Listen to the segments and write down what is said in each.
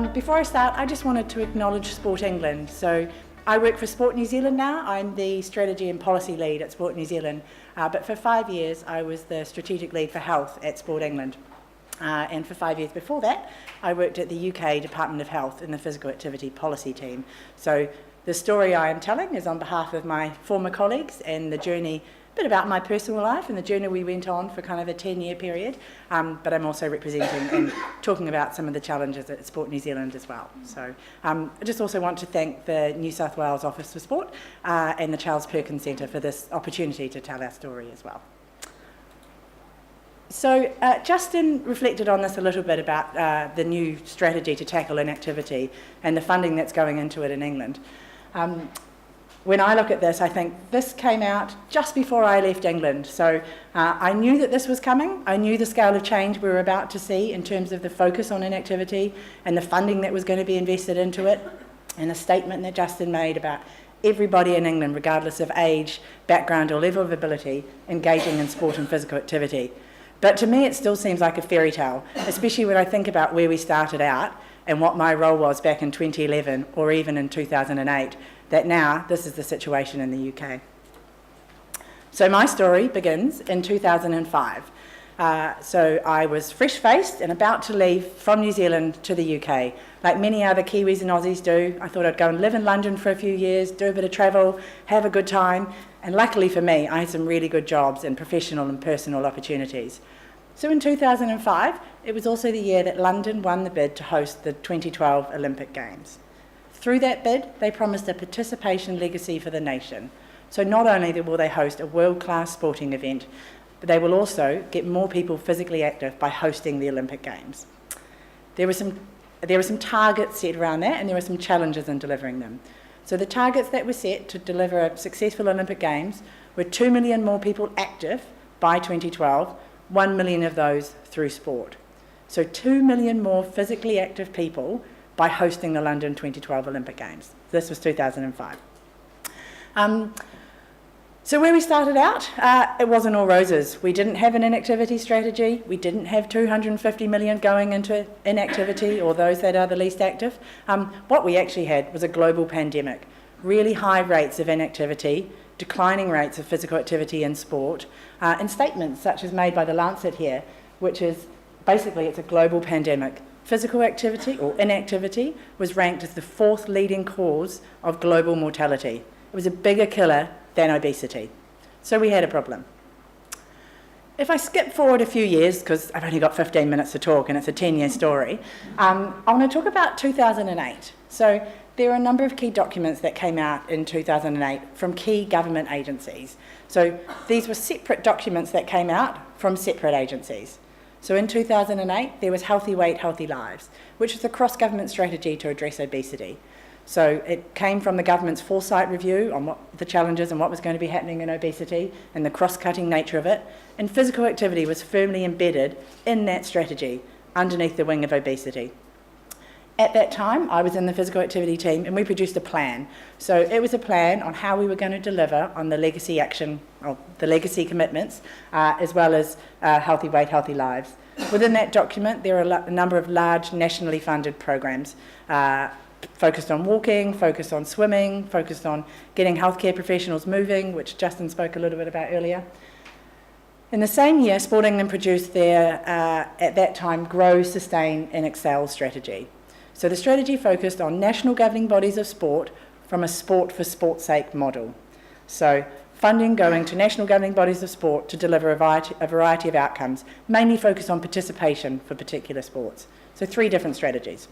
Before I start, I just wanted to acknowledge Sport England. So I work for Sport New Zealand now. I'm the strategy and policy lead at Sport New Zealand. But for 5 years, I was the strategic lead for health at Sport England. And for 5 years before that, I worked at the UK Department of Health in the physical activity policy team. So the story I am telling is on behalf of my former colleagues and the journey, a bit about my personal life and the journey we went on for kind of a 10-year period. But I'm also representing and talking about some of the challenges at Sport New Zealand as well. So I just also want to thank the New South Wales Office for Sport and the Charles Perkins Centre for this opportunity to tell our story as well. So Justin reflected on this a little bit about the new strategy to tackle inactivity and the funding that's going into it in England. When I look at this, I think this came out just before I left England. So I knew that this was coming. I knew the scale of change we were about to see in terms of the focus on inactivity and the funding that was going to be invested into it, and a statement that Justin made about everybody in England, regardless of age, background or level of ability, engaging in sport and physical activity. But to me, it still seems like a fairy tale, especially when I think about where we started out and what my role was back in 2011 or even in 2008, that now this is the situation in the UK. So my story begins in 2005. So I was fresh-faced and about to leave from New Zealand to the UK. Like many other Kiwis and Aussies do, I thought I'd go and live in London for a few years, do a bit of travel, have a good time. And luckily for me, I had some really good jobs and professional and personal opportunities. So in 2005, it was also the year that London won the bid to host the 2012 Olympic Games. Through that bid, they promised a participation legacy for the nation. So not only will they host a world-class sporting event, but they will also get more people physically active by hosting the Olympic Games. There were some targets set around that, and there were some challenges in delivering them. So the targets that were set to deliver a successful Olympic Games were 2 million more people active by 2012, 1 million of those through sport. So 2 million more physically active people by hosting the London 2012 Olympic Games. This was 2005. So where we started out, it wasn't all roses. We didn't have an inactivity strategy. We didn't have 250 million going into inactivity or those that are the least active. What we actually had was a global pandemic, really high rates of inactivity, declining rates of physical activity in sport, and statements such as made by the Lancet here, which is basically it's a global pandemic. Physical activity or inactivity was ranked as the 4th leading cause of global mortality. It was a bigger killer than obesity. So we had a problem. If I skip forward a few years, because I've only got 15 minutes to talk and it's a 10-year story, I want to talk about 2008. So there are a number of key documents that came out in 2008 from key government agencies. So these were separate documents that came out from separate agencies. So in 2008, there was Healthy Weight, Healthy Lives, which was a cross-government strategy to address obesity. So it came from the government's foresight review on what the challenges and what was going to be happening in obesity and the cross-cutting nature of it. And physical activity was firmly embedded in that strategy underneath the wing of obesity. At that time, I was in the physical activity team and we produced a plan. So it was a plan on how we were going to deliver on the legacy action, or the legacy commitments, as well as Healthy Weight, Healthy Lives. Within that document, there are a number of large nationally funded programs focused on walking, focused on swimming, focused on getting healthcare professionals moving, which Justin spoke a little bit about earlier. In the same year, Sport England produced their, at that time, Grow, Sustain and Excel strategy. So the strategy focused on national governing bodies of sport from a sport for sport's sake model. So funding going to national governing bodies of sport to deliver a variety of outcomes, mainly focused on participation for particular sports. So 3 different strategies.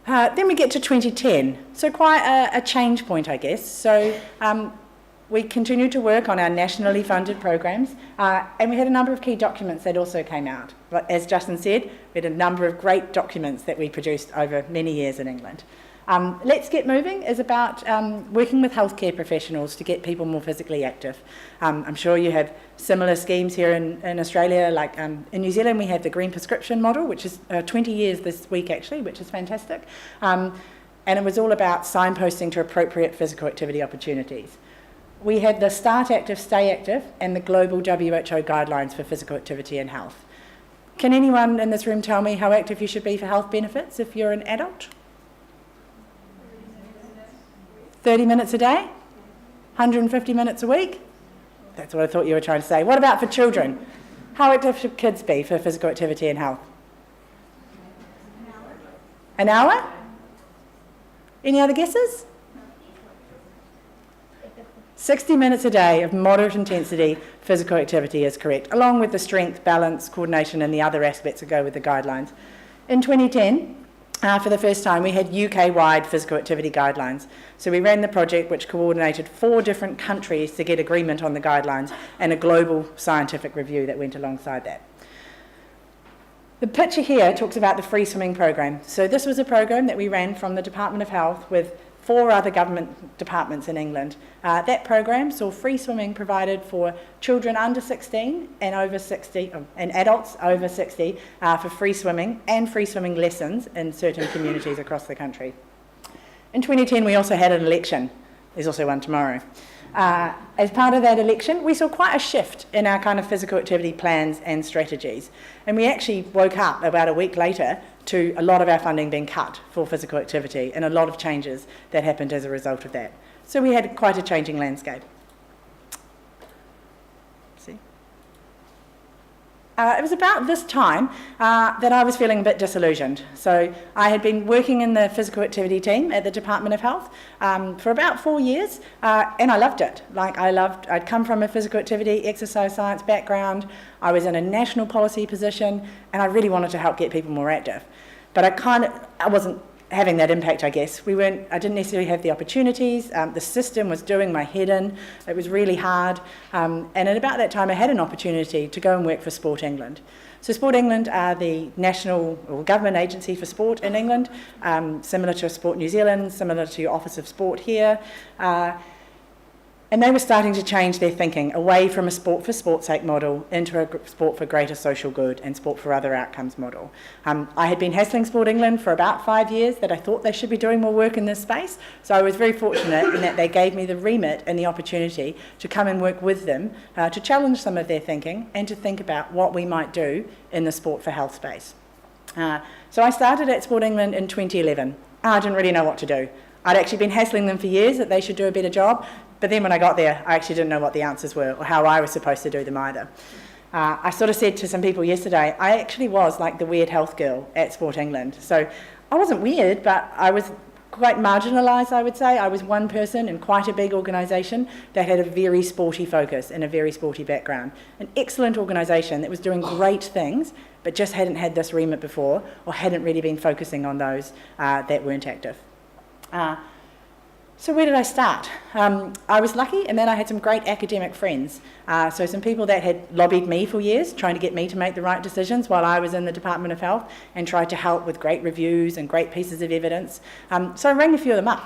Then we get to 2010, so quite a change point, I guess. So we continued to work on our nationally funded programs, and we had a number of key documents that also came out. But as Justin said, we had a number of great documents that we produced over many years in England. Let's Get Moving is about working with healthcare professionals to get people more physically active. I'm sure you have similar schemes here in Australia. Like in New Zealand, we have the Green Prescription model, which is 20 years this week actually, which is fantastic. And it was all about signposting to appropriate physical activity opportunities. We had the Start Active, Stay Active and the global WHO guidelines for physical activity and health. Can anyone in this room tell me how active you should be for health benefits if you're an adult? 30 minutes a day? 150 minutes a week? That's what I thought you were trying to say. What about for children? How active should kids be for physical activity and health? An hour? Any other guesses? 60 minutes a day of moderate intensity physical activity is correct, along with the strength, balance, coordination and the other aspects that go with the guidelines. In 2010, for the first time, we had UK-wide physical activity guidelines. So we ran the project which coordinated 4 different countries to get agreement on the guidelines and a global scientific review that went alongside that. The picture here talks about the free swimming program. So this was a program that we ran from the Department of Health with 4 other government departments in England. That program saw free swimming provided for children under 16 and over 60, and adults over 60 for free swimming and free swimming lessons in certain communities across the country. In 2010, we also had an election. There's also one tomorrow. As part of that election, we saw quite a shift in our kind of physical activity plans and strategies. And we actually woke up about a week later to a lot of our funding being cut for physical activity and a lot of changes that happened as a result of that. So we had quite a changing landscape. It was about this time that I was feeling a bit disillusioned. So I had been working in the physical activity team at the Department of Health for about 4 years, and I loved it. I'd come from a physical activity, exercise science background. I was in a national policy position, and I really wanted to help get people more active. But I wasn't having that impact, I guess. I didn't necessarily have the opportunities. The system was doing my head in. It was really hard. And at about that time, I had an opportunity to go and work for Sport England. So Sport England are the national or government agency for sport in England, similar to Sport New Zealand, similar to your Office of Sport here. And they were starting to change their thinking away from a sport for sport's sake model into a sport for greater social good and sport for other outcomes model. I had been hassling Sport England for about 5 years that I thought they should be doing more work in this space, so I was very fortunate in that they gave me the remit and the opportunity to come and work with them to challenge some of their thinking and to think about what we might do in the sport for health space. So I started at Sport England in 2011. I didn't really know what to do. I'd actually been hassling them for years that they should do a better job, but then when I got there, I actually didn't know what the answers were or how I was supposed to do them either. I sort of said to some people yesterday, I actually was like the weird health girl at Sport England. So I wasn't weird, but I was quite marginalised, I would say. I was one person in quite a big organisation that had a very sporty focus and a very sporty background. An excellent organisation that was doing great things, but just hadn't had this remit before or hadn't really been focusing on those that weren't active. So where did I start? I was lucky and then I had some great academic friends. So some people that had lobbied me for years, trying to get me to make the right decisions while I was in the Department of Health and tried to help with great reviews and great pieces of evidence. So I rang a few of them up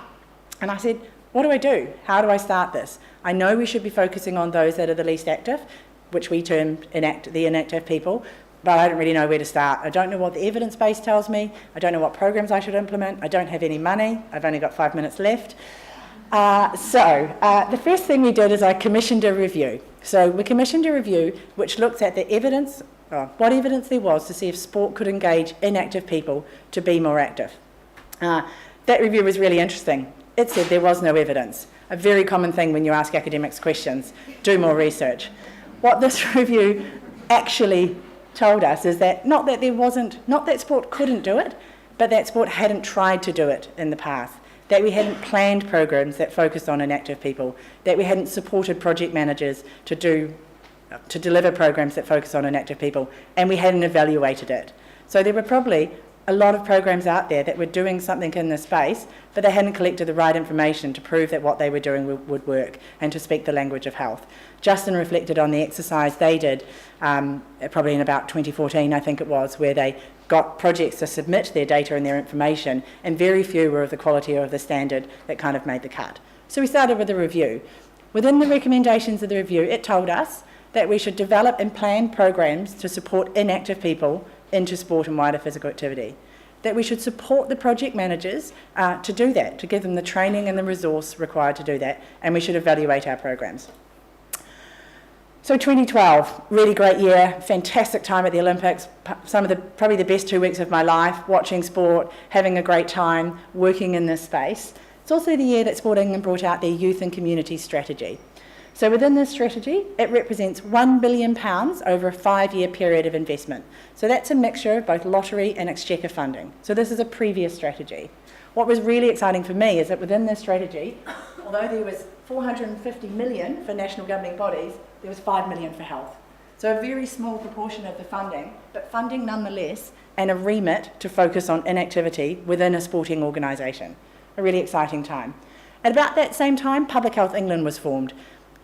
and I said, what do I do? How do I start this? I know we should be focusing on those that are the least active, which we term the inactive people, but I don't really know where to start. I don't know what the evidence base tells me. I don't know what programs I should implement. I don't have any money. I've only got 5 minutes left. So the first thing we did is I commissioned a review. So we commissioned a review which looks at the evidence, what evidence there was to see if sport could engage inactive people to be more active. That review was really interesting. It said there was no evidence. A very common thing when you ask academics questions, do more research. What this review actually told us is that not that sport couldn't do it, but that sport hadn't tried to do it in the past, that we hadn't planned programs that focused on inactive people, that we hadn't supported project managers to deliver programs that focus on inactive people, and we hadn't evaluated it. So there were probably a lot of programs out there that were doing something in this space, but they hadn't collected the right information to prove that what they were doing would work and to speak the language of health. Justin reflected on the exercise they did, probably in about 2014, I think it was, where they got projects to submit their data and their information, and very few were of the quality or of the standard that kind of made the cut. So we started with a review. Within the recommendations of the review, it told us that we should develop and plan programs to support inactive people into sport and wider physical activity, that we should support the project managers to do that, to give them the training and the resource required to do that, and we should evaluate our programs. So 2012, really great year, fantastic time at the Olympics, probably the best 2 weeks of my life, watching sport, having a great time, working in this space. It's also the year that Sport England brought out their youth and community strategy. So within this strategy, it represents £1 billion over a 5-year period of investment. So that's a mixture of both lottery and exchequer funding. So this is a previous strategy. What was really exciting for me is that within this strategy, although there was 450 million for national governing bodies, there was 5 million for health. So a very small proportion of the funding, but funding nonetheless, and a remit to focus on inactivity within a sporting organisation. A really exciting time. At about that same time, Public Health England was formed.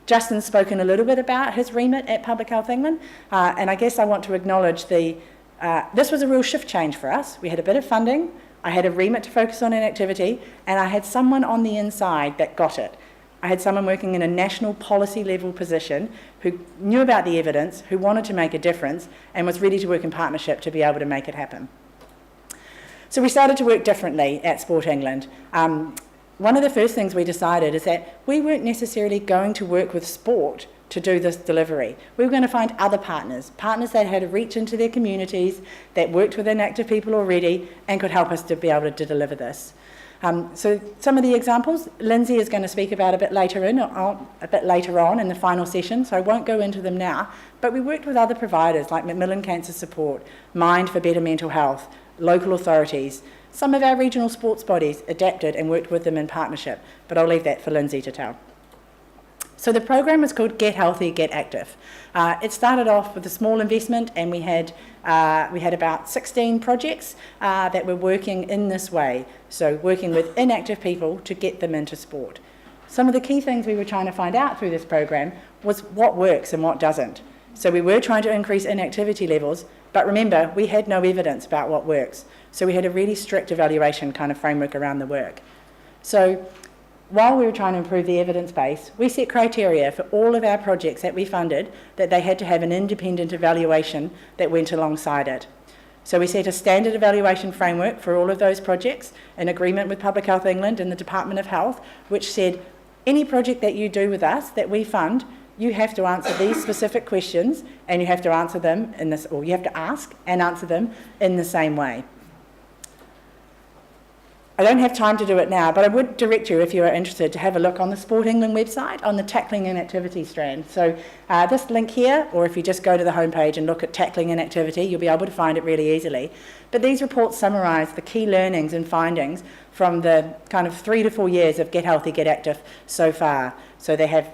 Justin's spoken a little bit about his remit at Public Health England, and I guess I want to acknowledge this was a real shift change for us. We had a bit of funding, I had a remit to focus on inactivity, and I had someone on the inside that got it. I had someone working in a national policy level position who knew about the evidence, who wanted to make a difference, and was ready to work in partnership to be able to make it happen. So we started to work differently at Sport England. One of the first things we decided is that we weren't necessarily going to work with sport to do this delivery. We were going to find other partners that had a reach into their communities, that worked with inactive people already, and could help us to be able to deliver this. So some of the examples, Lindsay is going to speak about a bit later on in the final session, so I won't go into them now, but we worked with other providers like Macmillan Cancer Support, Mind for Better Mental Health, local authorities. Some of our regional sports bodies adapted and worked with them in partnership, but I'll leave that for Lindsay to tell. So the program was called Get Healthy, Get Active. It started off with a small investment, and we had about 16 projects that were working in this way, so working with inactive people to get them into sport. Some of the key things we were trying to find out through this program was what works and what doesn't. So we were trying to increase inactivity levels, but remember, we had no evidence about what works. So we had a really strict evaluation kind of framework around the work. So while we were trying to improve the evidence base, we set criteria for all of our projects that we funded that they had to have an independent evaluation that went alongside it. So we set a standard evaluation framework for all of those projects in agreement with Public Health England and the Department of Health, which said any project that you do with us that we fund, you have to answer these specific questions, and you have to answer them you have to ask and answer them in the same way. I don't have time to do it now, but I would direct you, if you are interested, to have a look on the Sport England website on the Tackling Inactivity strand. So this link here, or if you just go to the homepage and look at Tackling Inactivity, you'll be able to find it really easily. But these reports summarise the key learnings and findings from the kind of 3 to 4 years of Get Healthy, Get Active so far. So they have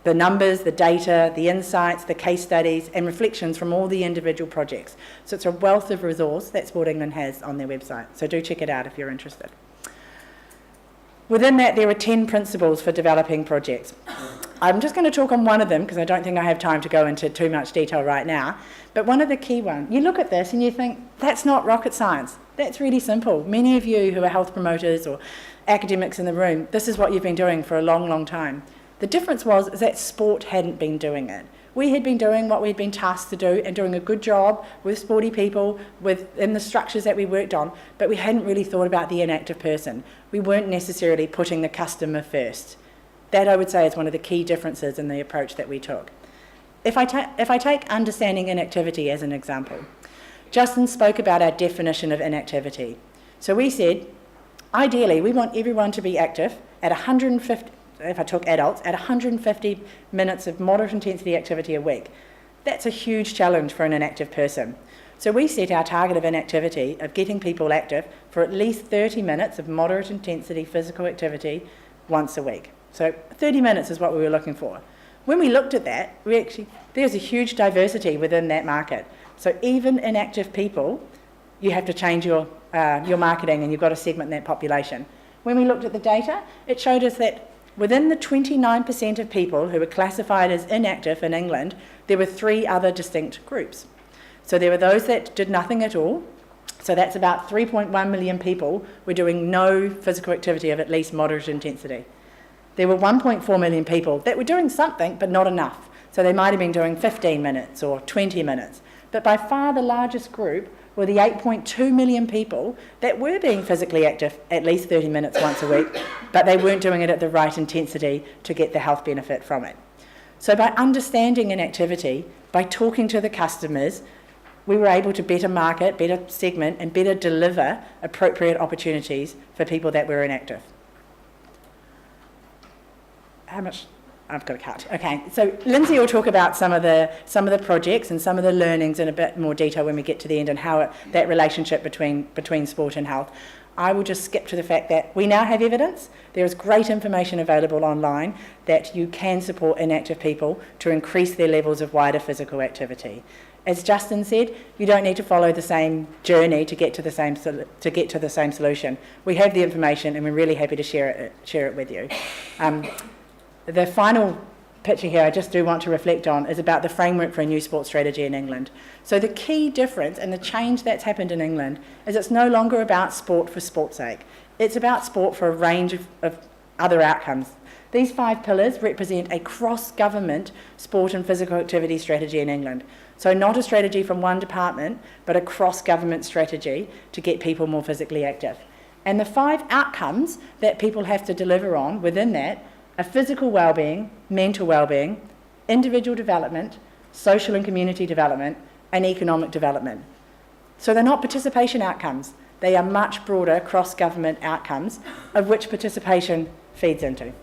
the numbers, the data, the insights, the case studies, and reflections from all the individual projects. So it's a wealth of resource that Sport England has on their website. So do check it out if you're interested. Within that, there are 10 principles for developing projects. I'm just going to talk on one of them because I don't think I have time to go into too much detail right now. But one of the key ones, you look at this and you think, that's not rocket science. That's really simple. Many of you who are health promoters or academics in the room, this is what you've been doing for a long, long time. The difference was that sport hadn't been doing it. We had been doing what we'd been tasked to do and doing a good job with sporty people, in the structures that we worked on, but we hadn't really thought about the inactive person. We weren't necessarily putting the customer first. That, I would say, is one of the key differences in the approach that we took. If I take understanding inactivity as an example, Justin spoke about our definition of inactivity. So we said, ideally, we want everyone to be active at 150, if I took adults, at 150 minutes of moderate intensity activity a week. That's a huge challenge for an inactive person. So we set our target of inactivity, of getting people active, for at least 30 minutes of moderate intensity physical activity once a week. So 30 minutes is what we were looking for. When we looked at that, there's a huge diversity within that market. So even inactive people, you have to change your marketing, and you've got to segment that population. When we looked at the data, it showed us that within the 29% of people who were classified as inactive in England, there were 3 other distinct groups. So there were those that did nothing at all. So that's about 3.1 million people were doing no physical activity of at least moderate intensity. There were 1.4 million people that were doing something, but not enough. So they might have been doing 15 minutes or 20 minutes. But by far the largest group were the 8.2 million people that were being physically active at least 30 minutes once a week, but they weren't doing it at the right intensity to get the health benefit from it. So by understanding inactivity, by talking to the customers, we were able to better market, better segment, and better deliver appropriate opportunities for people that were inactive. How much? I've got to cut. Okay, so Lindsay will talk about some of the projects and some of the learnings in a bit more detail when we get to the end, and how that relationship between sport and health. I will just skip to the fact that we now have evidence. There is great information available online that you can support inactive people to increase their levels of wider physical activity. As Justin said, you don't need to follow the same journey to get to the same solution. We have the information, and we're really happy to share it with you. The final picture here I just do want to reflect on is about the framework for a new sports strategy in England. So the key difference and the change that's happened in England is it's no longer about sport for sport's sake. It's about sport for a range of other outcomes. These 5 pillars represent a cross-government sport and physical activity strategy in England. So not a strategy from one department, but a cross-government strategy to get people more physically active. And the 5 outcomes that people have to deliver on within that are physical well-being, mental well-being, individual development, social and community development, and economic development. So they're not participation outcomes. They are much broader cross-government outcomes of which participation feeds into.